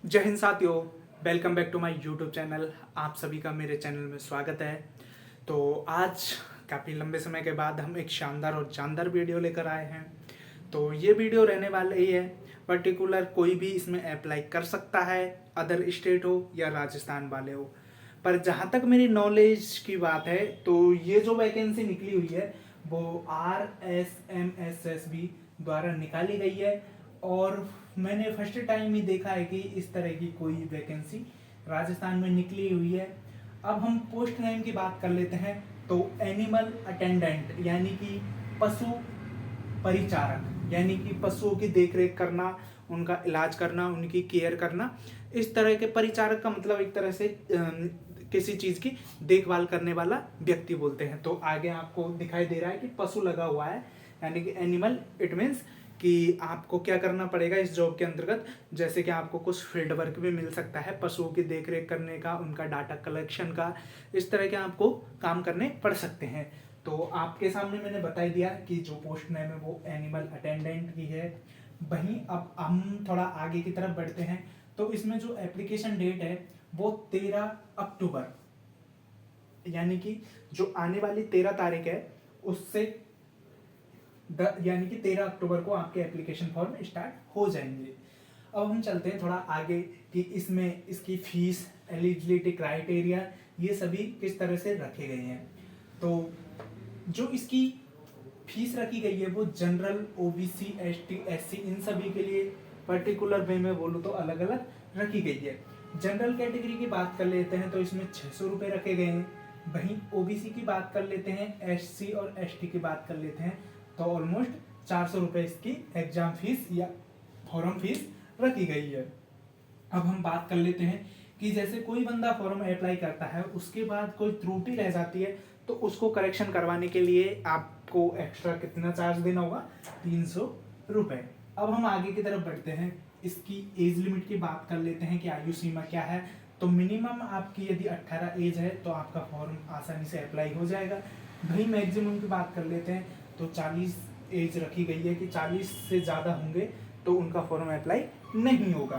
जय हिंद साथियों, welcome back to my YouTube channel. आप सभी का मेरे चैनल में स्वागत है। तो आज काफ़ी लंबे समय के बाद हम एक शानदार और जानदार वीडियो लेकर आए हैं। तो ये वीडियो रहने वाला ही है, पर्टिकुलर कोई भी इसमें अप्लाई कर सकता है, अदर स्टेट हो या राजस्थान वाले हो। पर जहाँ तक मेरी नॉलेज की बात है तो ये जो वैकेंसी निकली हुई है वो RSMSSB द्वारा निकाली गई है और मैंने फर्स्ट टाइम ही देखा है कि इस तरह की कोई वैकेंसी राजस्थान में निकली हुई है। अब हम पोस्ट नेम की बात कर लेते हैं तो एनिमल अटेंडेंट यानी कि पशु परिचारक, यानी कि पशुओं की देखरेख करना, उनका इलाज करना, उनकी केयर करना। इस तरह के परिचारक का मतलब एक तरह से किसी चीज़ की देखभाल करने वाला व्यक्ति बोलते हैं। तो आगे आपको दिखाई दे रहा है कि पशु लगा हुआ है, यानी कि एनिमल। इट मीन्स कि आपको क्या करना पड़ेगा इस जॉब के अंतर्गत, जैसे कि आपको कुछ फील्ड वर्क भी मिल सकता है पशुओं की देखरेख करने का, उनका डाटा कलेक्शन का, इस तरह के आपको काम करने पड़ सकते हैं। तो आपके सामने मैंने बता दिया कि जो पोस्ट नेम है वो एनिमल अटेंडेंट की है। वहीं अब हम थोड़ा आगे की तरफ बढ़ते हैं तो इसमें जो एप्लीकेशन डेट है वो 13 अक्टूबर, यानी कि जो आने वाली 13 तारीख है उससे यानी कि 13 अक्टूबर को आपके एप्लीकेशन फॉर्म स्टार्ट हो जाएंगे। अब हम चलते हैं थोड़ा आगे कि इसमें इसकी फीस, एलिजिबिलिटी क्राइटेरिया, ये सभी किस तरह से रखे गए हैं। तो जो इसकी फीस रखी गई है वो जनरल, ओबीसी, एसटी, एससी इन सभी के लिए पर्टिकुलर वे में बोलूँ तो अलग अलग रखी गई है। जनरल कैटेगरी की बात कर लेते हैं तो इसमें 600 रुपये रखे गए हैं। वहीं ओबीसी की बात कर लेते हैं, एससी और एसटी की बात कर लेते हैं तो ऑलमोस्ट 400 रुपये इसकी एग्जाम फीस या फॉर्म फीस रखी गई है। अब हम बात कर लेते हैं कि जैसे कोई बंदा फॉर्म अप्लाई करता है, उसके बाद कोई त्रुटि रह जाती है तो उसको करेक्शन करवाने के लिए आपको एक्स्ट्रा कितना चार्ज देना होगा, 300 रुपये। अब हम आगे की तरफ बढ़ते हैं, इसकी एज लिमिट की बात कर लेते हैं कि आयु सीमा क्या है। तो मिनिमम आपकी यदि 18 एज है तो आपका फॉर्म आसानी से अप्लाई हो जाएगा। वहीं मैक्सिमम की बात कर लेते हैं तो 40 एज रखी गई है कि 40 से ज़्यादा होंगे तो उनका फॉर्म अप्लाई नहीं होगा।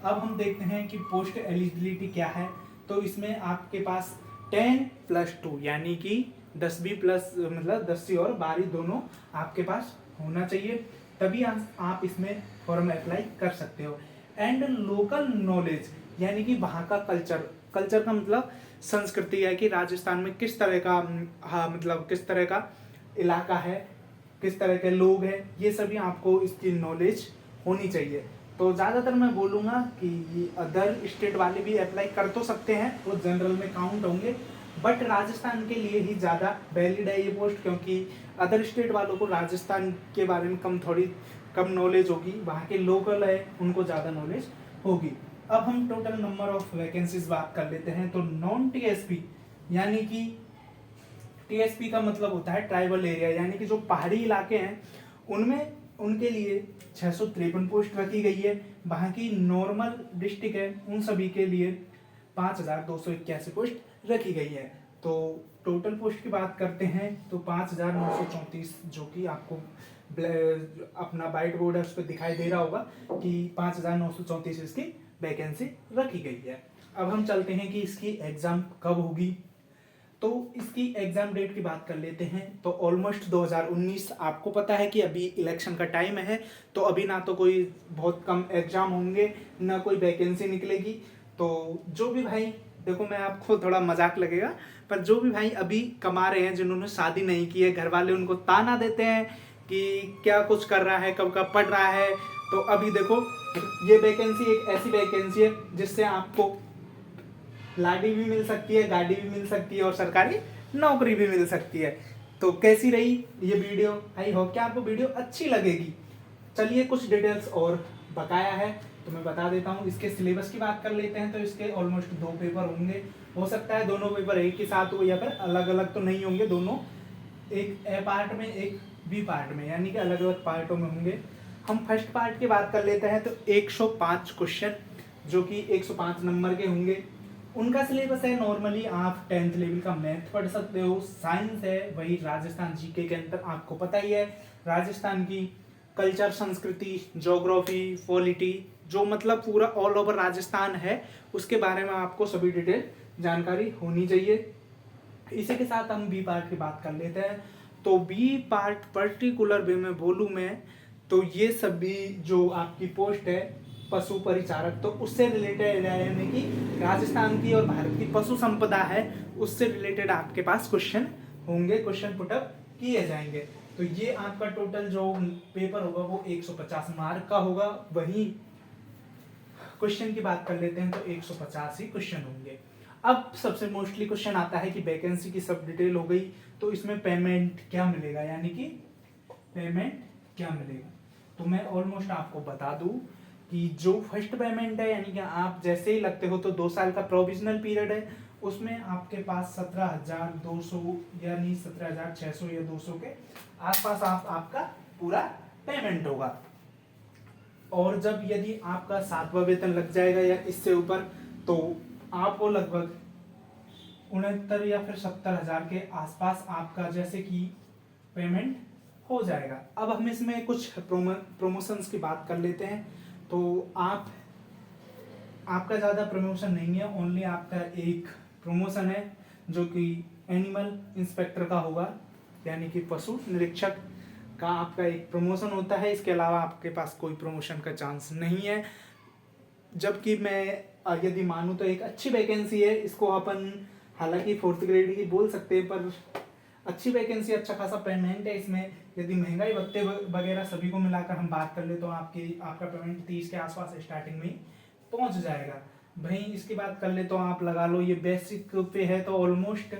अब हम देखते हैं कि पोस्ट एलिजिबिलिटी क्या है। तो इसमें आपके पास 10+2 यानी कि 10वीं प्लस, मतलब 10वीं और 12वीं दोनों आपके पास होना चाहिए, तभी आप इसमें फॉर्म अप्लाई कर सकते हो। एंड लोकल नॉलेज यानी कि वहाँ का कल्चर का मतलब संस्कृति है कि राजस्थान में किस तरह का, हाँ मतलब किस तरह का इलाका है, किस तरह के लोग हैं, ये सभी आपको इसकी नॉलेज होनी चाहिए। तो ज़्यादातर मैं बोलूँगा कि अदर स्टेट वाले भी अप्लाई कर तो सकते हैं, वो जनरल में काउंट होंगे, बट राजस्थान के लिए ही ज़्यादा वैलिड है ये पोस्ट, क्योंकि अदर स्टेट वालों को राजस्थान के बारे में थोड़ी कम नॉलेज होगी, वहाँ के लोकल है उनको ज़्यादा नॉलेज होगी। अब हम टोटल नंबर ऑफ वैकेंसीज बात कर लेते हैं। तो नॉन टीएसपी यानी कि टीएसपी का मतलब होता है ट्राइबल एरिया, यानी कि जो पहाड़ी इलाके हैं उनमें उनके लिए 653 पोस्ट रखी गई है। वहाँ की नॉर्मल डिस्ट्रिक्ट है उन सभी के लिए 5281 पोस्ट रखी गई है। तो टोटल पोस्ट की बात करते हैं तो 5934, जो कि आपको अपना वाइट बोर्ड है उस पर दिखाई दे रहा होगा कि 5934 इसकी वैकेंसी रखी गई है। अब हम चलते हैं कि इसकी एग्ज़ाम कब होगी। तो इसकी एग्जाम डेट की बात कर लेते हैं तो ऑलमोस्ट 2019, आपको पता है कि अभी इलेक्शन का टाइम है, तो अभी ना तो कोई बहुत कम एग्जाम होंगे ना कोई वैकेंसी निकलेगी। तो जो भी भाई, देखो मैं आपको थोड़ा मजाक लगेगा, पर जो भी भाई अभी कमा रहे हैं, जिन्होंने शादी नहीं की है, घर वाले उनको ताना देते हैं कि क्या कुछ कर रहा है, कब कब पढ़ रहा है, तो अभी देखो ये वैकेंसी एक ऐसी वैकेंसी है जिससे आपको लाड़ी भी मिल सकती है, गाड़ी भी मिल सकती है और सरकारी नौकरी भी मिल सकती है। तो कैसी रही ये वीडियो? आई होप कि आपको वीडियो अच्छी लगेगी। चलिए कुछ डिटेल्स और बकाया है तो मैं बता देता हूँ। इसके सिलेबस की बात कर लेते हैं तो इसके ऑलमोस्ट 2 पेपर होंगे। हो सकता है दोनों पेपर एक ही साथ हो या फिर अलग अलग तो नहीं होंगे, दोनों एक ए पार्ट में एक बी पार्ट में, यानी कि अलग अलग पार्टों में होंगे। हम फर्स्ट पार्ट की बात कर लेते हैं तो 105 क्वेश्चन, जो कि 105 नंबर के होंगे। उनका सिलेबस है, नॉर्मली आप 10th लेवल का मैथ पढ़ सकते हो, साइंस है, वही राजस्थान जीके के अंदर आपको पता ही है राजस्थान की कल्चर, संस्कृति, ज्योग्राफी, पॉलिटी, जो मतलब पूरा ऑल ओवर राजस्थान है, उसके बारे में आपको सभी डिटेल जानकारी होनी चाहिए। इसी के साथ हम बी पार्ट की बात कर लेते हैं। तो बी पार्ट पर्टिकुलर वे में बोलूँ मैं तो ये सभी जो आपकी पोस्ट है पशु परिचारक, तो उससे रिलेटेड यानी कि राजस्थान की और भारत की पशु संपदा है उससे रिलेटेड आपके पास क्वेश्चन होंगे, क्वेश्चन पुटअप किए जाएंगे। तो ये आपका टोटल जो पेपर होगा वो 150 मार्क का होगा। वहीं क्वेश्चन की बात कर लेते हैं तो 150 ही क्वेश्चन होंगे। अब सबसे मोस्टली क्वेश्चन आता है कि वैकेंसी की सब डिटेल हो गई, तो इसमें पेमेंट क्या मिलेगा, यानी कि पेमेंट क्या मिलेगा। तो मैं ऑलमोस्ट आपको बता दूं कि जो फर्स्ट पेमेंट है, यानी कि आप जैसे ही लगते हो तो 2 साल का प्रोविजनल पीरियड है, उसमें आपके पास 17,200 यानी 17,600 या 200 के आसपास आपका पूरा पेमेंट होगा। और जब यदि आपका 7वां वेतन लग जाएगा या इससे ऊपर, तो आपको लगभग 69 या फिर 70,000 के आसपास आपका जैसे कि पेमेंट हो जाएगा। अब हम इसमें कुछ प्रमोशंस की बात कर लेते हैं। तो आपका ज़्यादा प्रमोशन नहीं है, ओनली आपका एक प्रमोशन है जो कि एनिमल इंस्पेक्टर का होगा, यानी कि पशु निरीक्षक का आपका एक प्रमोशन होता है। इसके अलावा आपके पास कोई प्रमोशन का चांस नहीं है। जबकि मैं यदि मानूँ तो एक अच्छी वैकेंसी है, इसको अपन हालांकि 4th ग्रेड की बोल सकते हैं, पर अच्छी वैकेंसी, अच्छा खासा पेमेंट है इसमें। यदि महंगाई भत्ते वगैरह सभी को मिलाकर हम बात कर ले तो आपका पेमेंट 30 के आसपास स्टार्टिंग में ही पहुंच जाएगा। वहीं इसकी बात कर ले तो आप लगा लो ये बेसिक पे है तो ऑलमोस्ट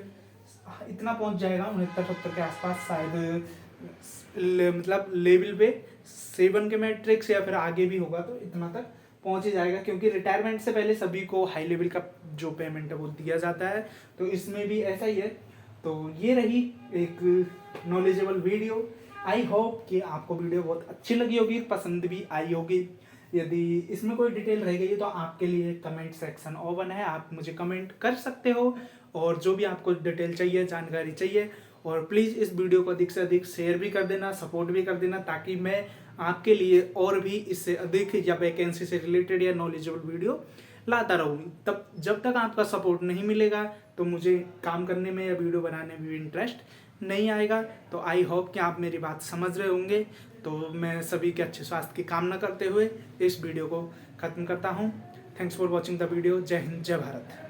इतना पहुंच जाएगा, 69-70 के आसपास शायद, मतलब लेवल पे 7 के मैट्रिक्स या फिर आगे भी होगा तो इतना तक पहुंच ही जाएगा, क्योंकि रिटायरमेंट से पहले सभी को हाई लेवल का जो पेमेंट है वो दिया जाता है। तो इसमें भी ऐसा ही है। तो ये रही एक नॉलेजेबल वीडियो। आई होप कि आपको वीडियो बहुत अच्छी लगी होगी, पसंद भी आई होगी। यदि इसमें कोई डिटेल रह गई तो आपके लिए कमेंट सेक्शन ओपन है, आप मुझे कमेंट कर सकते हो। और जो भी आपको डिटेल चाहिए, जानकारी चाहिए, और प्लीज़ इस वीडियो को अधिक से अधिक शेयर भी कर देना, सपोर्ट भी कर देना, ताकि मैं आपके लिए और भी इससे अधिक या वैकेंसी से रिलेटेड या नॉलेजेबल वीडियो लाता रहूँ। तब जब तक आपका सपोर्ट नहीं मिलेगा तो मुझे काम करने में या वीडियो बनाने में भी इंटरेस्ट नहीं आएगा। तो आई होप कि आप मेरी बात समझ रहे होंगे। तो मैं सभी के अच्छे स्वास्थ्य की कामना करते हुए इस वीडियो को ख़त्म करता हूँ। Thanks for watching the video. जय हिंद, जय भारत।